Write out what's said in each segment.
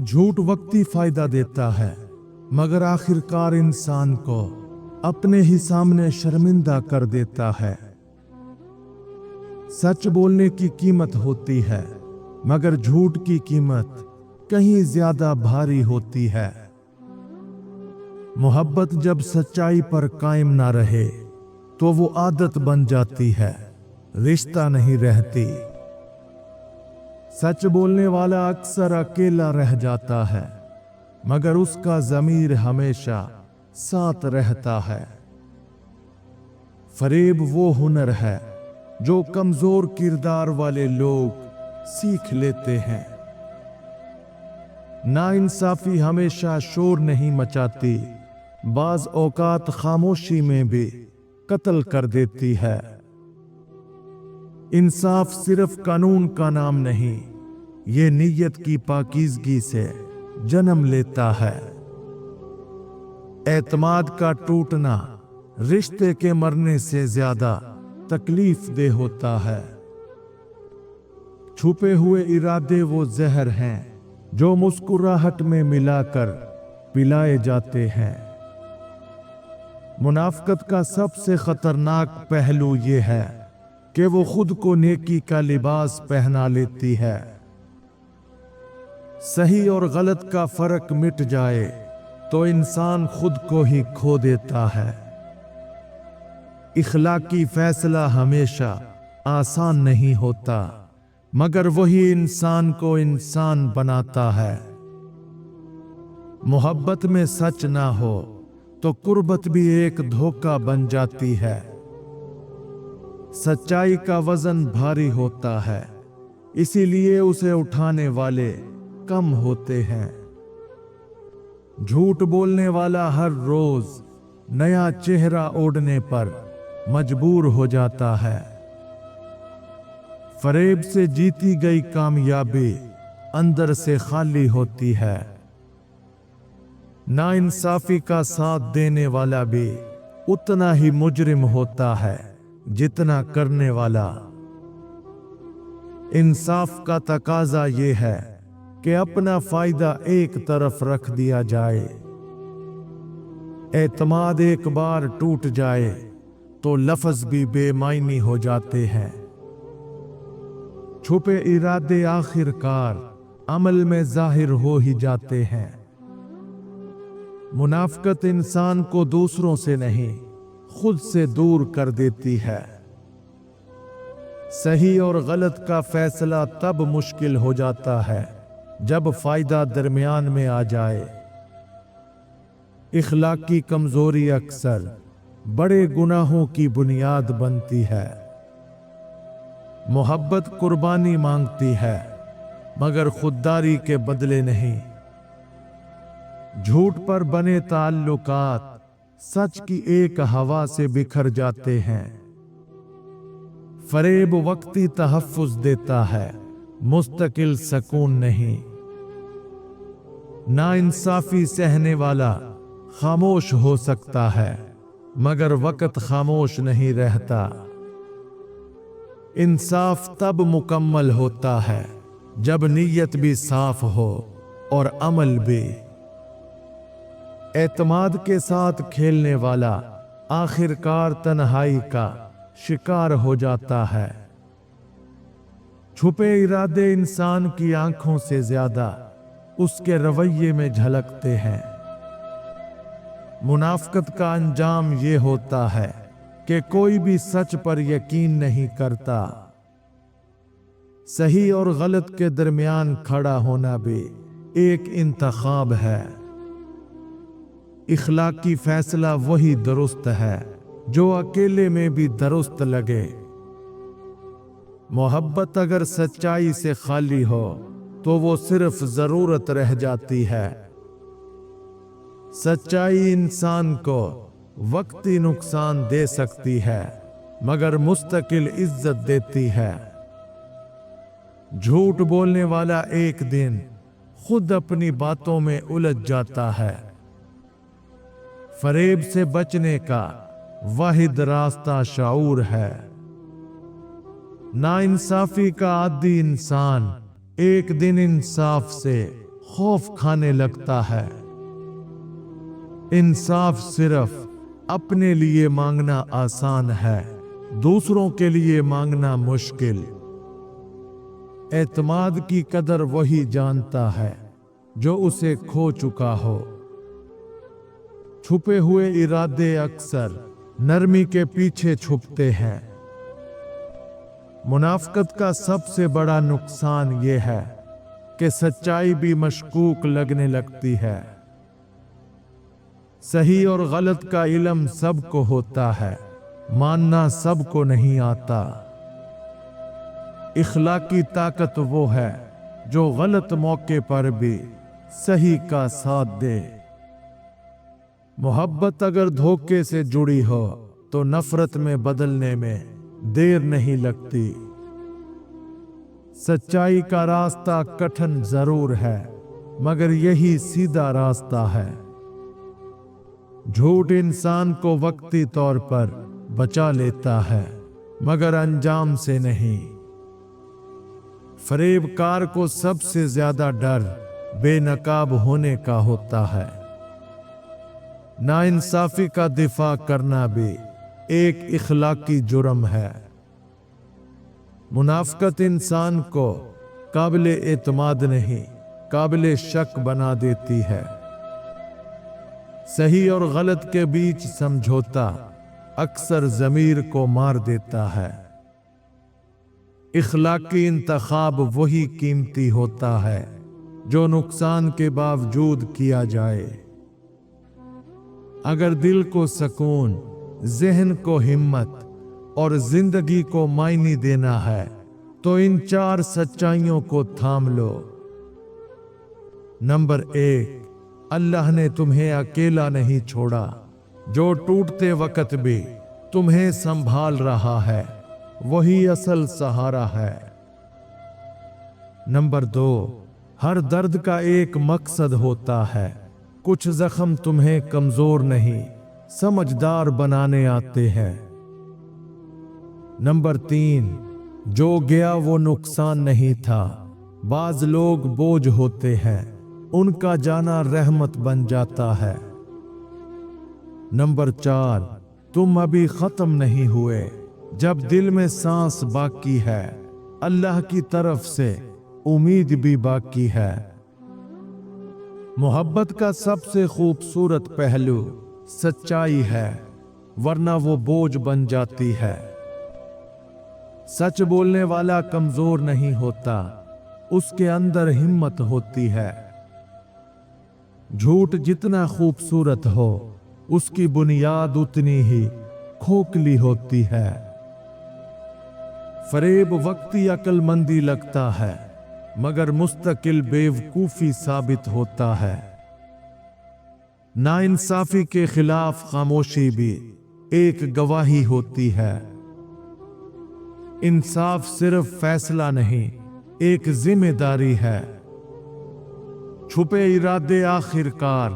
झूठ वक्ती फायदा देता है, मगर आखिरकार इंसान को अपने ही सामने शर्मिंदा कर देता है। सच बोलने की कीमत होती है, मगर झूठ की कीमत कहीं ज्यादा भारी होती है। मोहब्बत जब सच्चाई पर कायम ना रहे तो वो आदत बन जाती है, रिश्ता नहीं रहती। सच बोलने वाला अक्सर अकेला रह जाता है, मगर उसका ज़मीर हमेशा साथ रहता है। फरेब वो हुनर है जो कमजोर किरदार वाले लोग सीख लेते हैं। नाइंसाफी हमेशा शोर नहीं मचाती, बाज औकात खामोशी में भी कत्ल कर देती है। इंसाफ सिर्फ कानून का नाम नहीं, ये नीयत की पाकीज़गी से जन्म लेता है। एतमाद का टूटना रिश्ते के मरने से ज्यादा तकलीफ दे होता है। छुपे हुए इरादे वो जहर हैं जो मुस्कुराहट में मिलाकर पिलाए जाते हैं। मुनाफिकत का सबसे खतरनाक पहलू ये है कि वो खुद को नेकी का लिबास पहना लेती है। सही और गलत का फर्क मिट जाए तो इंसान खुद को ही खो देता है। इखलाकी फैसला हमेशा आसान नहीं होता, मगर वही इंसान को इंसान बनाता है। मोहब्बत में सच ना हो तो कुर्बत भी एक धोखा बन जाती है। सच्चाई का वजन भारी होता है, इसीलिए उसे उठाने वाले कम होते हैं। झूठ बोलने वाला हर रोज नया चेहरा ओढ़ने पर मजबूर हो जाता है। फरेब से जीती गई कामयाबी अंदर से खाली होती है। नाइंसाफी का साथ देने वाला भी उतना ही मुजरिम होता है जितना करने वाला। इंसाफ का तकाजा ये है कि अपना फायदा एक तरफ रख दिया जाए। एतमाद एक बार टूट जाए तो लफ्ज भी बेमायनी हो जाते हैं। छुपे इरादे आखिरकार अमल में जाहिर हो ही जाते हैं। मुनाफिकत इंसान को दूसरों से नहीं, खुद से दूर कर देती है। सही और गलत का फैसला तब मुश्किल हो जाता है जब फायदा दरमियान में आ जाए। इखलाकी कमजोरी अक्सर बड़े गुनाहों की बुनियाद बनती है। मोहब्बत कुर्बानी मांगती है, मगर खुददारी के बदले नहीं। झूठ पर बने ताल्लुकात सच की एक हवा से बिखर जाते हैं। फरेब वक्ती तहफ्फुज देता है, मुस्तकिल सकून नहीं। नाइंसाफी सहने वाला खामोश हो सकता है, मगर वक्त खामोश नहीं रहता। इंसाफ तब मुकम्मल होता है जब नीयत भी साफ हो और अमल भी। एतमाद के साथ खेलने वाला आखिरकार तन्हाई का शिकार हो जाता है। छुपे इरादे इंसान की आंखों से ज्यादा उसके रवैये में झलकते हैं। मुनाफिकत का अंजाम ये होता है कि कोई भी सच पर यकीन नहीं करता। सही और गलत के दरमियान खड़ा होना भी एक इंतखाब है। इखलाकी फैसला वही दुरुस्त है जो अकेले में भी दुरुस्त लगे। मोहब्बत अगर सच्चाई से खाली हो तो वो सिर्फ जरूरत रह जाती है। सच्चाई इंसान को वक्ती नुकसान दे सकती है, मगर मुस्तकिल इज्जत देती है। झूठ बोलने वाला एक दिन खुद अपनी बातों में उलझ जाता है। फरेब से बचने का वाहिद रास्ता शाऊर है। नाइंसाफी का आदी इंसान एक दिन इंसाफ से खौफ खाने लगता है। इंसाफ सिर्फ अपने लिए मांगना आसान है, दूसरों के लिए मांगना मुश्किल। एतमाद की कदर वही जानता है जो उसे खो चुका हो। छुपे हुए इरादे अक्सर नरमी के पीछे छुपते हैं। मुनाफिकत का सबसे बड़ा नुकसान यह है कि सच्चाई भी मशकूक लगने लगती है। सही और गलत का इल्म सबको होता है, मानना सबको नहीं आता। इखलाकी ताकत वो है जो गलत मौके पर भी सही का साथ दे। मोहब्बत अगर धोखे से जुड़ी हो तो नफरत में बदलने में देर नहीं लगती। सच्चाई का रास्ता कठिन जरूर है, मगर यही सीधा रास्ता है। झूठ इंसान को वक्ती तौर पर बचा लेता है, मगर अंजाम से नहीं। फरेबकार को सबसे ज्यादा डर बेनकाब होने का होता है। नाइंसाफी का दिफा करना भी एक इखलाकी जुर्म है। मुनाफिकत इंसान को काबिले एतमाद नहीं, काबिले शक बना देती है। सही और गलत के बीच समझौता अक्सर ज़मीर को मार देता है। इखलाकी इंतखाब वही कीमती होता है जो नुकसान के बावजूद किया जाए। अगर दिल को सुकून, ज़हन को हिम्मत और जिंदगी को मायने देना है तो इन 4 सच्चाइयों को थाम लो। नंबर 1, अल्लाह ने तुम्हें अकेला नहीं छोड़ा। जो टूटते वक्त भी तुम्हें संभाल रहा है वही असल सहारा है। नंबर 2, हर दर्द का एक मकसद होता है। कुछ जख्म तुम्हें कमजोर नहीं, समझदार बनाने आते हैं। नंबर 3, जो गया वो नुकसान नहीं था। बाज लोग बोझ होते हैं, उनका जाना रहमत बन जाता है। नंबर 4, तुम अभी खत्म नहीं हुए। जब दिल में सांस बाकी है, अल्लाह की तरफ से उम्मीद भी बाकी है। मोहब्बत का सबसे खूबसूरत पहलू सच्चाई है, वरना वो बोझ बन जाती है। सच बोलने वाला कमजोर नहीं होता, उसके अंदर हिम्मत होती है। झूठ जितना खूबसूरत हो, उसकी बुनियाद उतनी ही खोखली होती है। फरेब वक्ती अक्लमंदी लगता है, मगर मुस्तकिल बेवकूफी साबित होता है। नाइंसाफी के खिलाफ खामोशी भी एक गवाही होती है। इंसाफ सिर्फ फैसला नहीं, एक जिम्मेदारी है। छुपे इरादे आखिरकार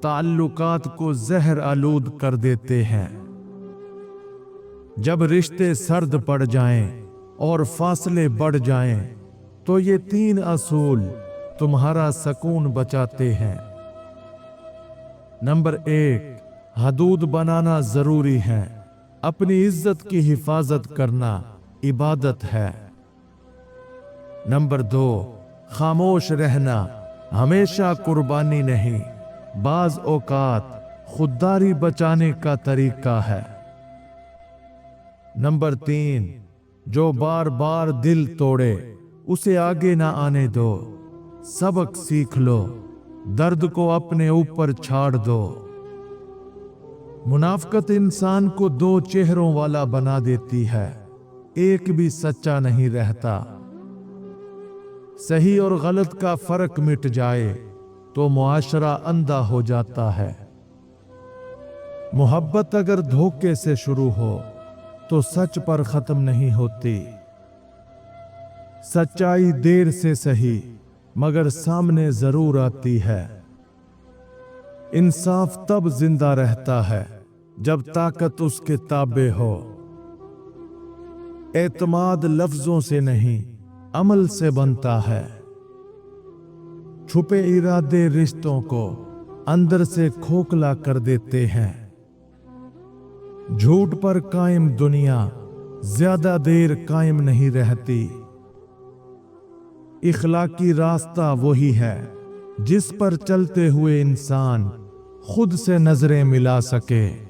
ताल्लुकात को जहर आलूद कर देते हैं। जब रिश्ते सर्द पड़ जाएं और फासले बढ़ जाएं, तो ये 3 असूल तुम्हारा सुकून बचाते हैं। नंबर 1, हदूद बनाना जरूरी है। अपनी इज्जत की हिफाजत करना इबादत है। नंबर 2, खामोश रहना हमेशा कुर्बानी नहीं, बाज औकात खुददारी बचाने का तरीका है। नंबर 3, जो बार बार दिल तोड़े उसे आगे ना आने दो। सबक सीख लो, दर्द को अपने ऊपर छाड़ दो। मुनाफिकत इंसान को 2 चेहरों वाला बना देती है, एक भी सच्चा नहीं रहता। सही और गलत का फर्क मिट जाए तो मुआशरा अंधा हो जाता है। मोहब्बत अगर धोखे से शुरू हो तो सच पर खत्म नहीं होती। सच्चाई देर से सही मगर सामने जरूर आती है। इंसाफ तब जिंदा रहता है जब ताकत उसके ताबे हो। एतमाद लफ्जों से नहीं, अमल से बनता है। छुपे इरादे रिश्तों को अंदर से खोखला कर देते हैं। झूठ पर कायम दुनिया ज्यादा देर कायम नहीं रहती। इखलाकी रास्ता वही है जिस पर चलते हुए इंसान खुद से नजरें मिला सके।